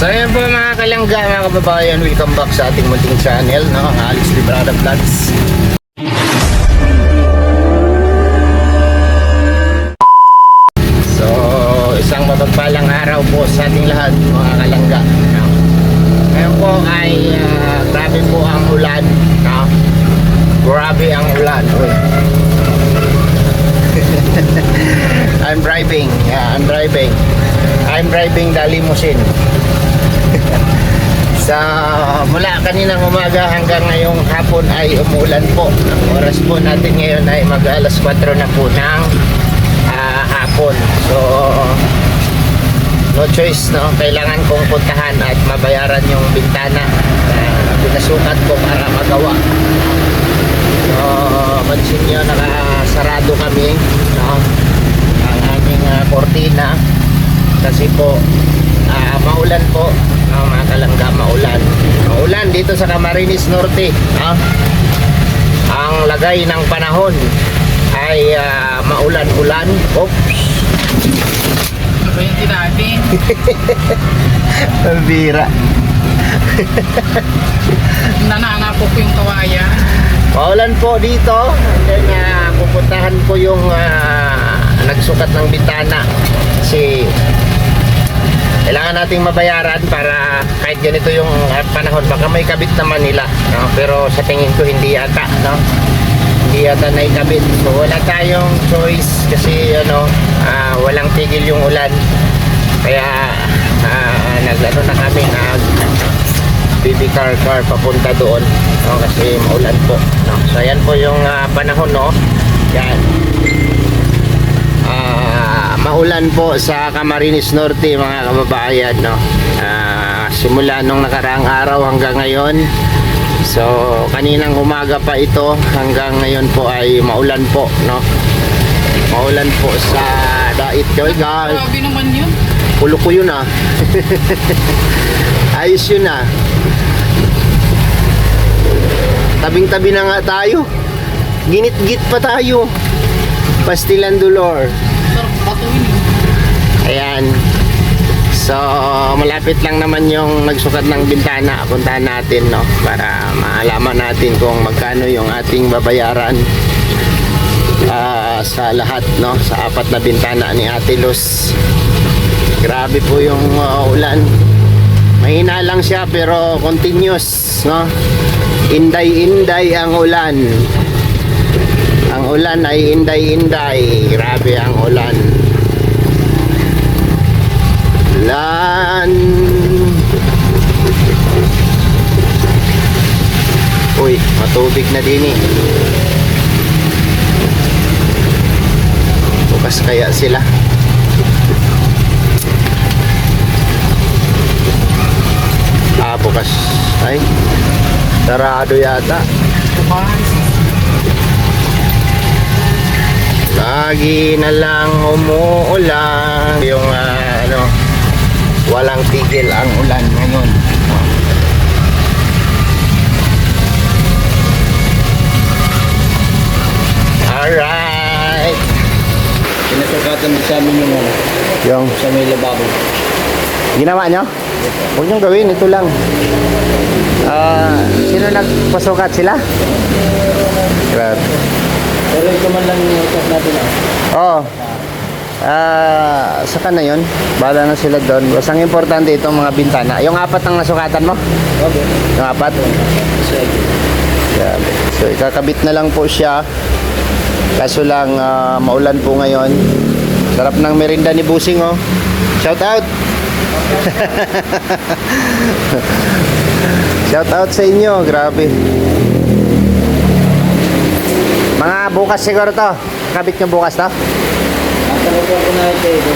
So yun po mga kalangga, mga kababayan, welcome back sa ating munting channel, no? Ang Alex Librada Vlogs. So isang mapagpalang araw po sa ating lahat mga kalangga, no? Ngayon po ay grabe po ang ulan, no? Grabe ang ulan. I'm driving the limousine. Sa mula kaninang umaga hanggang ngayong hapon ay umulan po. Ang oras po natin ngayon ay mag alas 4 na po ng hapon. So no choice, no? Kailangan kong puntahan at mabayaran yung bintana na pinasukat ko para magawa. So pansin nyo, nakasarado kami, no? Ang aming kortina kasi po maulan po, mga kalangga, maulan dito sa Camarines Norte, no? Ang lagay ng panahon ay maulan-ulan. Oops, ano ba yung tinatin? ang bira. Nananapok yung kawaya. Maulan po dito. And then pupuntahan ko yung nagsukat ng bintana kasi kailangan nating mabayaran para kahit ganito yung panahon, baka may kabit naman nila, no? Pero sa tingin ko hindi yata, no? Hindi yata naikabit. So wala tayong choice kasi walang tigil yung ulan, kaya nag-ano na kami, baby car papunta doon, no? Kasi maulan po, no? So ayan po yung panahon, no? Yan, maulan po sa Camarines Norte mga kababayan, no? Simula nung nakaraang araw hanggang ngayon. So kaninang umaga pa ito hanggang ngayon po ay maulan po, no? Maulan po sa Dait. Guys, Grabe naman yun. pulo ko yun, ayos yun, tabing-tabi na nga tayo, ginit-git pa tayo, Pastilan Dolor. Sarap batuin yun. Ayan. So malapit lang naman yung nagsukat ng bintana. Puntahan natin, no? Para maalaman natin kung magkano yung ating babayaran sa lahat, no? Sa apat na bintana ni Ate Luz. Grabe po yung ulan. Mahina lang siya pero continuous, no? Inday-inday ang ulan. Ang ulan ay inday-inday. Grabe ang ulan. Ulan. Uy, matubig na din eh. Bukas kaya sila. Bukas. Ay, sarado yata. Lagi na lang umuulan. Yung walang tigil ang ulan ngayon. Alright. Pinasukatan din sa amin yung sa may lababo. Ginawa nyo? Huwag nyo gawin, ito lang. Sino nagpasukat, sila? Grabe. Pero ito man lang yung usap natin Oo. Saka na yun. Bahala na sila doon. Basta ang importante itong mga bintana. Yung apat ang nasukatan mo? Okay. Yung apat? Grabe. So ikakabit na lang po siya. Kaso lang maulan po ngayon. Sarap ng merinda ni Busing, oh. Shout out! Shout out sa inyo. Grabe. Mga bukas siguro to. Kabit nyo bukas to? Natanong ko na ito.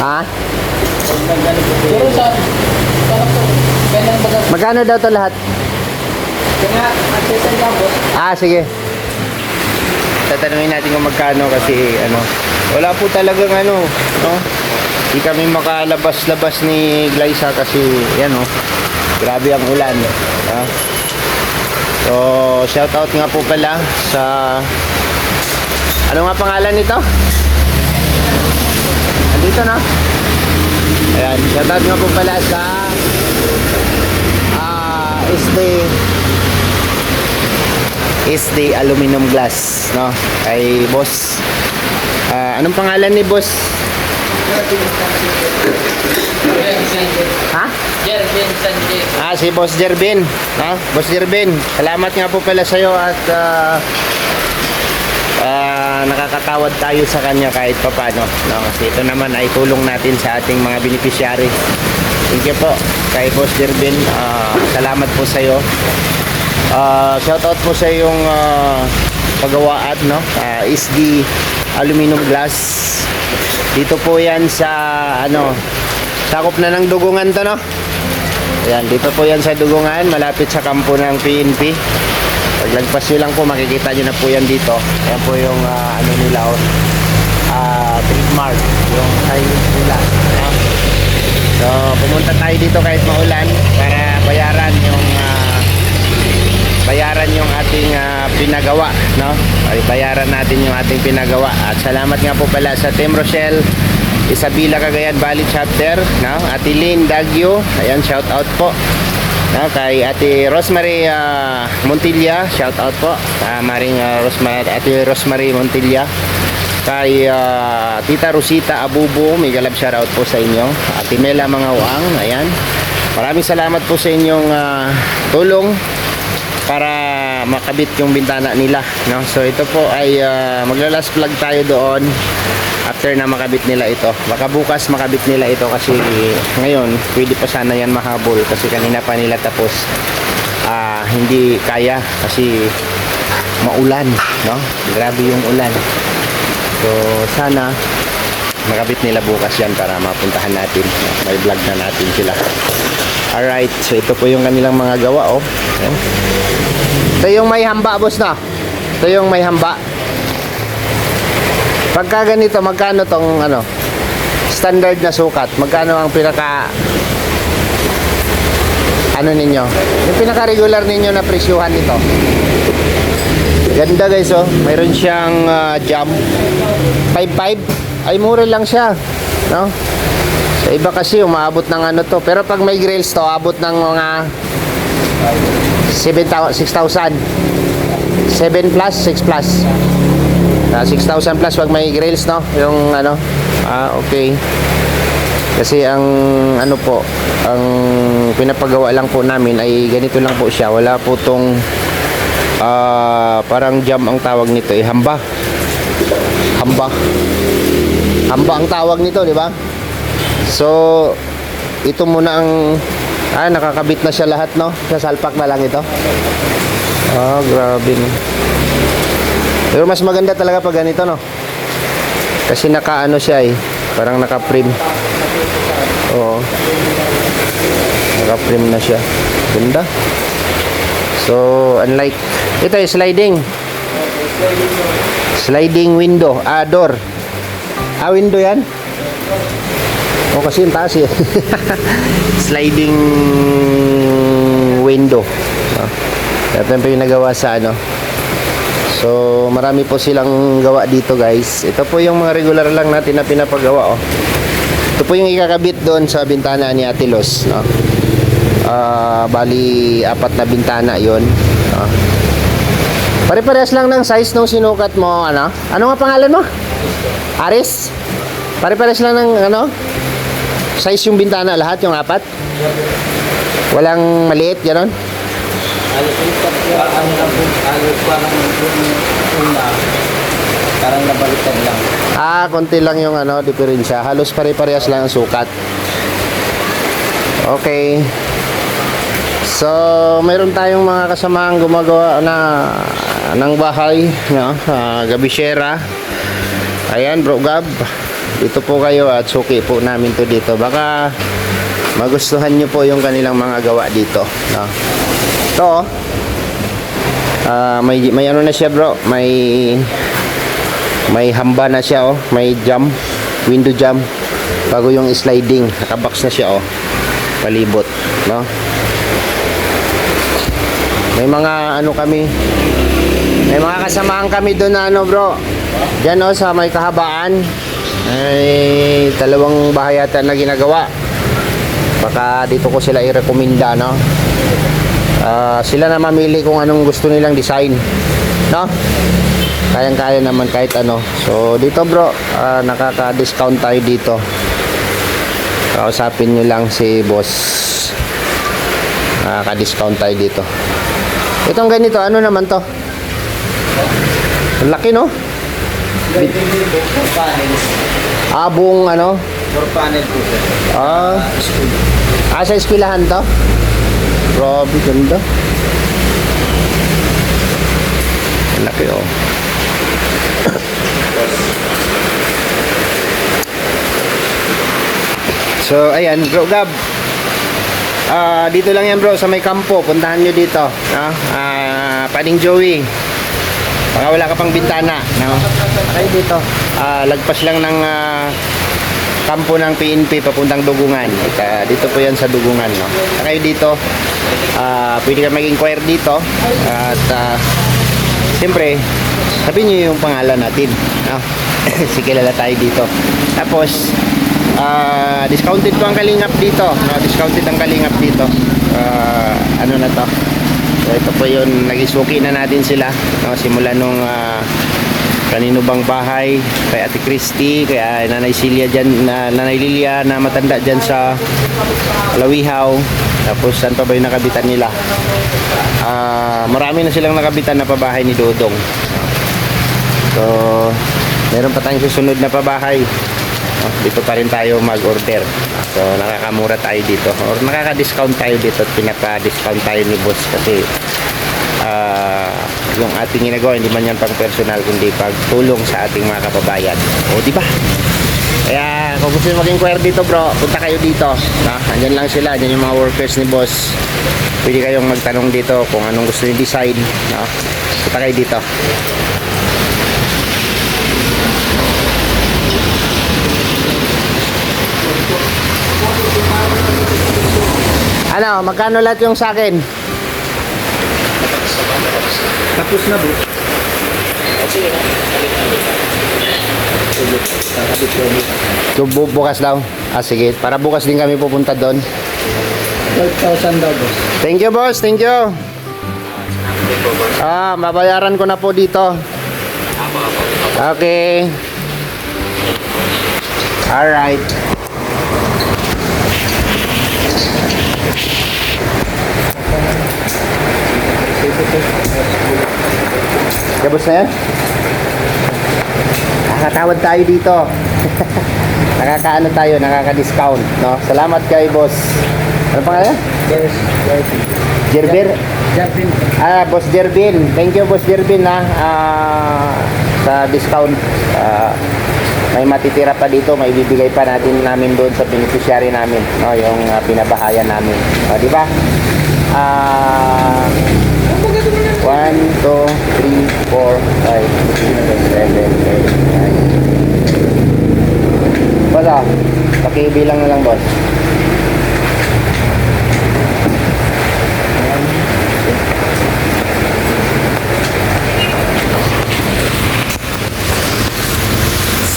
Ha? Pero sarap po. Kailan baga? Magkano daw to lahat? Kaya accessory lang po. Sige. Tatanungin natin kung magkano kasi wala po talagang no? Hindi kami makalabas-labas ni Glyza kasi grabe ang ulan, So shout out nga po pala sa ano nga pangalan nito? Andito na. Ayan, shoutout nga po pala sa is the aluminum glass, no? Kay boss. Anong pangalan ni boss? Ha? Jervin Sanchez. Si Boss Jervin, no? Boss Jervin, salamat nga po pala sa'yo at nakakatawad tayo sa kanya kahit papano, no? Kasi ito naman ay tulong natin sa ating mga beneficiary. Thank you po kay Boss Jervin. Salamat po sa'yo. Shoutout po sa iyong pagawaan, no? Is the aluminum glass. Dito po yan sa sakop na ng Dugungan to, no? Ayan, dito po yan sa Dugungan, malapit sa kampo ng PNP. Paglagpas nyo lang po, makikita nyo na po yan dito. Ayan po yung nila, trademark, yung signage nila, no? So, pumunta tayo dito kahit maulan para bayaran yung ating pinagawa, no? Ay bayaran natin yung ating pinagawa. At salamat nga po pala sa Team Rochelle, Isabela, Cagayan Valley Chapter, no? Ate Lynn Dagyo, ayan, shout out po, no? Kay Ate Rosemary Montilla, shout out po sa Ate Rosemary Montilla. Kay Tita Rosita Abubo, may galab shout out po sa inyo. Ate Mela Mangawang, ayan, maraming salamat po sa inyong tulong para makabit yung bintana nila, no? So ito po ay magla-last vlog tayo doon after na makabit nila ito. Baka bukas makabit nila ito kasi ngayon pwede pa sana yan mahabol kasi kanina pa nila tapos. Hindi kaya kasi maulan, no? Grabe yung ulan. So sana makabit nila bukas yan para mapuntahan natin. May vlog na natin sila. Alright, so ito po yung kanilang mga gawa, oh. Ayan. Ito yung may hamba, boss, na. Ito yung may hamba. Pagka ganito, magkano tong standard na sukat? Magkano ang pinaka ninyo? Yung pinaka regular ninyo na presyuhan nito. Ganda, guys, oh. Mayroon siyang jump 5.5. Ay mura lang siya, no? Sa iba kasi umaabot ng to. Pero pag may grills to, abot ng mga 6,000. 7 plus, 6 plus. 6,000 plus pag may grills, no? Yung okay. Kasi ang ang pinapagawa lang po namin ay ganito lang po siya. Wala po tong parang jam ang tawag nito, hamba. Hamba ang tawag nito, di ba? So, ito muna ang nakakabit na siya lahat, no? Sasalpak na lang ito. Grabe, no? Pero mas maganda talaga pag ganito, no? Kasi siya parang naka-frame. Oo. Naka-frame na siya. Ganda. So, unlike ito ay sliding window, door. Window yan. Kasi yung taas sliding window. Ito yung nagawa sa So marami po silang gawa dito, guys. Ito po yung mga regular lang natin na pinapagawa, oh. Ito po yung ikakabit doon sa bintana ni Ate Los, no? Bali 4 na bintana yon, no? Pare-parehas lang ng size nung sinukat mo, ano nga pangalan mo? Aris? Pare-parehas lang ng size yung bintana, lahat yung 4? Walang maliit, gano'n? Parang nabaliktad lang. Konti lang yung diferensya. Halos pare-parehas lang ang sukat. Okay. So, mayroon tayong mga kasamaang gumagawa ng bahay, no? Gabisyera. Ayan, Bro Gab. Dito po kayo at suki po namin to dito. Baka magustuhan nyo po yung kanilang mga gawa dito, no? Ito, may na siya, bro. May hamba na siya, oh. May jump, window jump. Bago yung sliding, nakabox na siya, oh. Palibot, no? May mga may mga kasamaan kami doon na bro. Diyan, oh, sa may kahabaan. Ay 2 bahay yata na ginagawa. Baka dito ko sila i-recommenda, no? Sila na mamili kung anong gusto nilang design, no? Kayang-kaya naman kahit ano. So dito bro, nakaka-discount tayo dito. Kausapin nyo lang si boss. Nakaka-discount tayo dito. Itong ganito, ano naman to? Ang laki, no? 4 panels. Buong ano? 4 panel po sir. Sa eskwelahan to? Grabe, ganda. Ang laki, oh. So, ayan, bro Gab. Dito lang yan bro, sa may kampo. Puntahan nyo dito. No? Paning Joey. Baka wala ka pang bintana. No? Ay, dito. Lagpas lang ng kampo ng PNP papuntang Dugungan. Dito po yan sa Dugungan. No? Kayo dito, pwede ka mag-inquire dito. At siyempre, sabihin nyo yung pangalan natin. No? Sikilala tayo dito. Tapos, discounted po ang kalingap dito, no? Discounted ang kalingap dito. Ano na to, so ito po yun, nagisuki na natin sila, no? Simula nung kanino bang bahay, kay Ate Christy, kay Nanay Celia dyan, Nanay Lilia na matanda dyan sa Lawihaw. Tapos saan pa ba yung nakabitan nila? Marami na silang nakabitan na pabahay ni Dodong. So meron pa tayong susunod na pabahay. Dito pa rin tayo mag-order. So nakakamura tayo dito or nakaka-discount tayo dito at pinaka-discount tayo ni boss kasi yung ating ginagawa hindi man yan pang personal kundi pagtulong sa ating mga kababayan. O di ba? Kaya kung gusto nyo mag-inquire dito bro, punta kayo dito. Andyan lang sila, andyan yung mga workers ni boss. Pwede kayong magtanong dito kung anong gusto nyo design. Punta kayo dito. Ano, magkano lahat yung sa akin? Tapos na bro. So, bukas daw. Sige, para bukas din kami pupunta doon. 12,000 daw boss. Thank you boss, thank you. Mabayaran ko na po dito. Okay. Alright. Tapos na yan? Nakakatawad tayo dito. Nakakaano tayo, nakaka-discount, no? Salamat kay boss. Ano pangalan? Yes, Jervin? Jervin. Boss Jervin. Thank you boss Jervin sa discount. May matitira pa dito, may bibigay pa namin doon sa beneficiary namin, no? Yung pinabahayan namin. Di ba? 1, 2, 3, 4, 5, 6, 7, 8, 9. Wala. Pakibilang na lang, boss.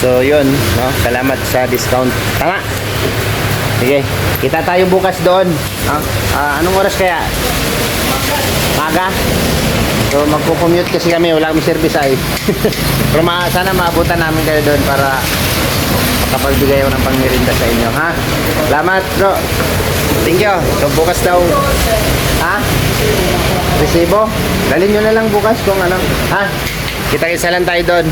So, yun, no? Salamat sa discount. Tama. Sige, kita tayo bukas doon. No? Anong oras kaya? Maga? So magko-commute kasi kami, wala kami service ay. Pero sana maabutan namin kayo doon para makapagbigay ako ng pangmirinda sa inyo, ha? Salamat bro. Thank you. So bukas daw, ha? Resibo? Dalhin nyo na lang bukas kung ano, ha? Kita-kita lang tayo doon.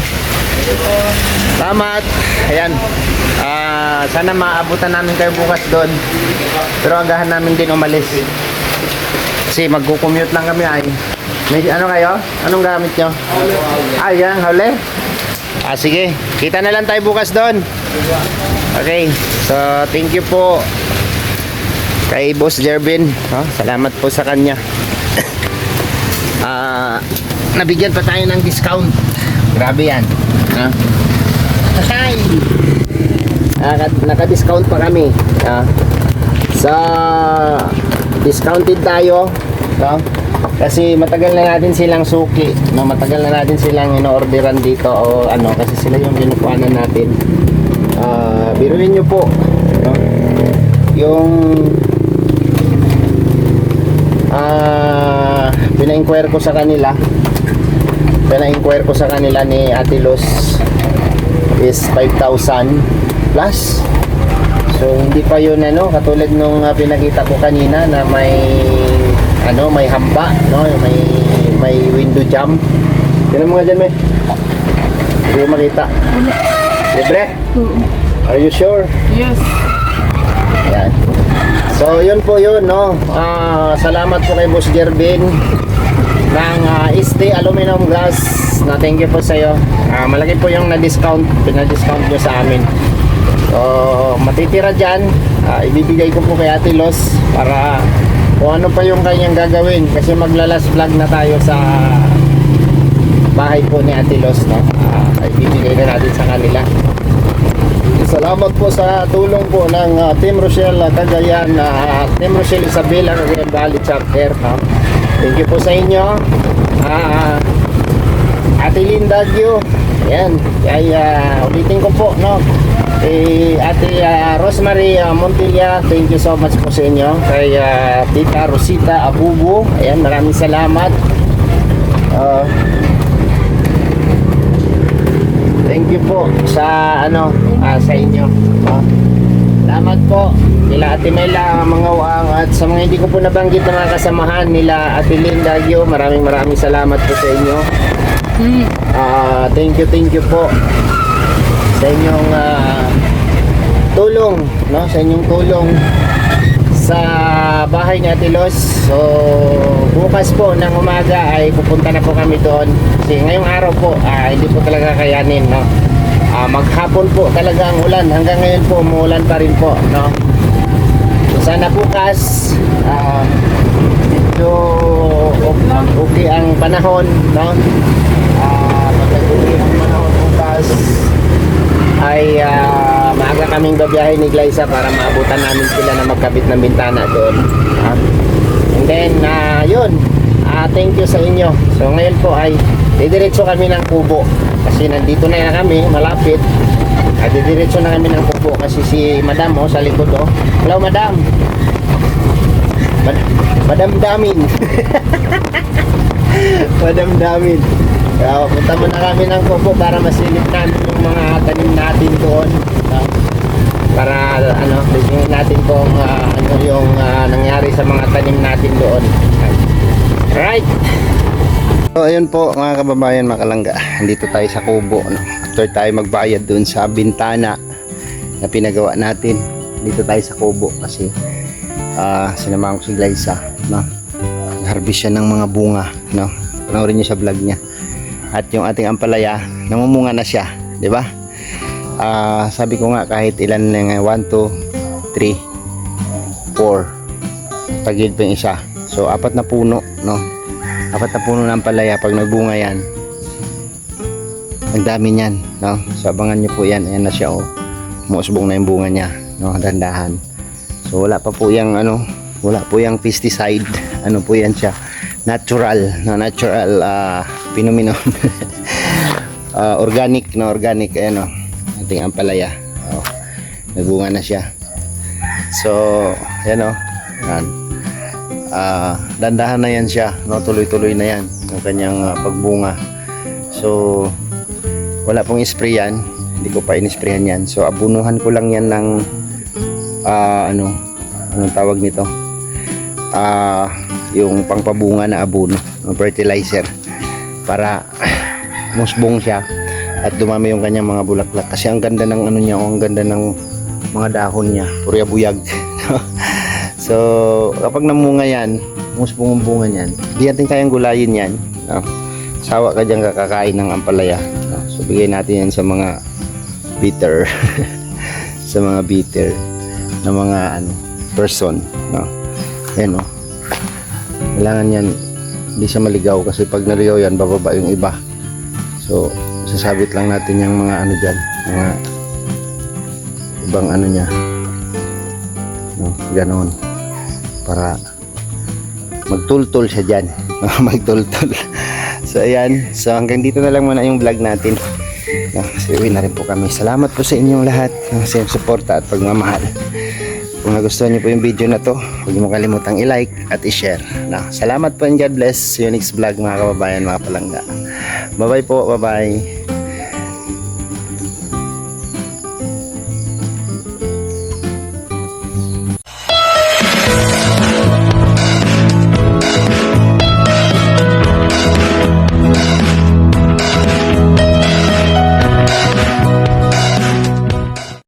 Salamat. Ayan. Sana maabutan namin kayo bukas doon. Pero agahan namin din umalis. Kasi magko-commute lang kami ay. May ano kayo? Anong gamit nyo? Yan, huli. Sige. Kita na lang tayo bukas doon. Okay. So, thank you po kay Boss Jervin. Salamat po sa kanya. Nabigyan pa tayo ng discount. Grabe yan. Hi! Naka-discount pa kami. Sa discounted tayo. Kasi matagal na natin silang suki, no? Matagal na natin silang ino-orderan dito o ano, kasi sila yung binukuhanan natin. Biruin nyo po, no? Yung pina-inquire ko sa kanila. Pina-inquire ko sa kanila ni Ate Luz is 5,000 plus. So hindi pa yun katulad nung pinakita ko kanina na may may hamba, may window jam. Tingnan mo nga dyan, may. Hindi ko makita. Libre? Are you sure? Yes. Yan. So yun po yun, salamat po kay Boss Jervin ng ST Aluminum Glass. Thank you po sa iyo. Malaki po yung na-discount, pina-discount nyo sa amin. So matitira dyan, ibibigay ko po kay Ate Luz para kung ano pa yung kanyang gagawin, kasi maglalas vlog na tayo sa bahay po ni Ate Luz, ibibigay na natin sa kanila. Salamat po sa tulong po ng Team Rochelle Cagayan, Team Rochelle Isabela Cagayan Valley Chapter. Thank you po sa inyo. Ate Linda Gyo, ayan, ay ulitin ko po, Ate Rosemary Montilla, thank you so much po sa inyo. Kay Tita Rosita Abubo, ayan, maraming salamat. Thank you po sa sa inyo. Salamat po nila Ate Mela Mangawang at sa mga hindi ko po nabanggit na mga kasamahan nila Ate Linda Gyo, maraming salamat po sa inyo. Thank you po sa inyong tulong, sa inyong tulong sa bahay ni Ate Luz. So bukas po ng umaga ay pupunta na po kami doon kasi ngayong araw po hindi po talaga kayanin, maghapon po talaga ang ulan, hanggang ngayon po umuulan pa rin po, So, sana bukas medyo okay ang panahon, pag okay ang panahon bukas ay maaga kaming babiyahe ni Glyza para maabutan namin sila na magkabit ng bintana doon. And then yun, thank you sa inyo. So ngayon po ay didiretso kami ng Kubo kasi nandito na kami malapit. Didiretso na kami ng Kubo kasi si Madam sa likod. Hello Madam. Madam Damin. Madam Damin. Punta muna kami ng Kubo para masilip namin yung mga tanim natin doon, para tingnan natin kung yung nangyari sa mga tanim natin doon. Alright, so ayun po mga kababayan, mga kalangga, dito tayo sa Kubo, after tayo magbayad doon sa bintana na pinagawa natin. Dito tayo sa Kubo kasi sinamahan ko si Glyza, harvest siya ng mga bunga, panoorin niyo sa vlog niya. At yung ating ampalaya, namumunga na siya, di ba? Sabi ko nga kahit ilan lang, 1, 2, 3, 4, tagilid pa yung isa. So 4 na puno, 4 na puno ng ampalaya. Pag nagbunga yan, ang dami niyan, So abangan nyo po yan. Ayan na siya, Umusbong na yung bunga niya, dandahan. So wala pa po yung wala po yung pesticide. Ano po yan siya? Natural, pinuminom. Organic, organic, ayan, ating ampalaya. Nagbunga na siya. So ayan, dandahan na yan siya, tuloy-tuloy na yan ang kanyang pagbunga. So wala pong spray yan, hindi ko pa in-sprayan yan. So abunuhan ko lang yan ng anong tawag nito, yung pangpabunga na abono, fertilizer, para musbong siya at dumami yung kanyang mga bulaklak. Kasi ang ganda ng niya, ang ganda ng mga dahon niya, puro buyag. So kapag namunga yan, musbong ang bunga niyan, di natin kayang gulayin yan, sawa ka dyan kakakain ng ampalaya. So bigay natin yan sa mga bitter sa mga bitter na mga person, yan, kailangan yan hindi siya maligaw, kasi pag naligaw yan bababa yung iba. So sasabit lang natin yung mga dyan, mga ibang niya, ganon, para magtultol siya dyan. Magtultol. So ayan, so hanggang dito na lang muna yung vlog natin. Kasi uwi na rin po kami. Salamat po sa inyong lahat sa suporta at pagmamahal. Kung nagustuhan niyo po yung video na to, huwag niyo kalimutang i-like at i-share. Salamat po and God bless. See you next vlog mga kababayan, mga palangga. Bye bye po, bye bye.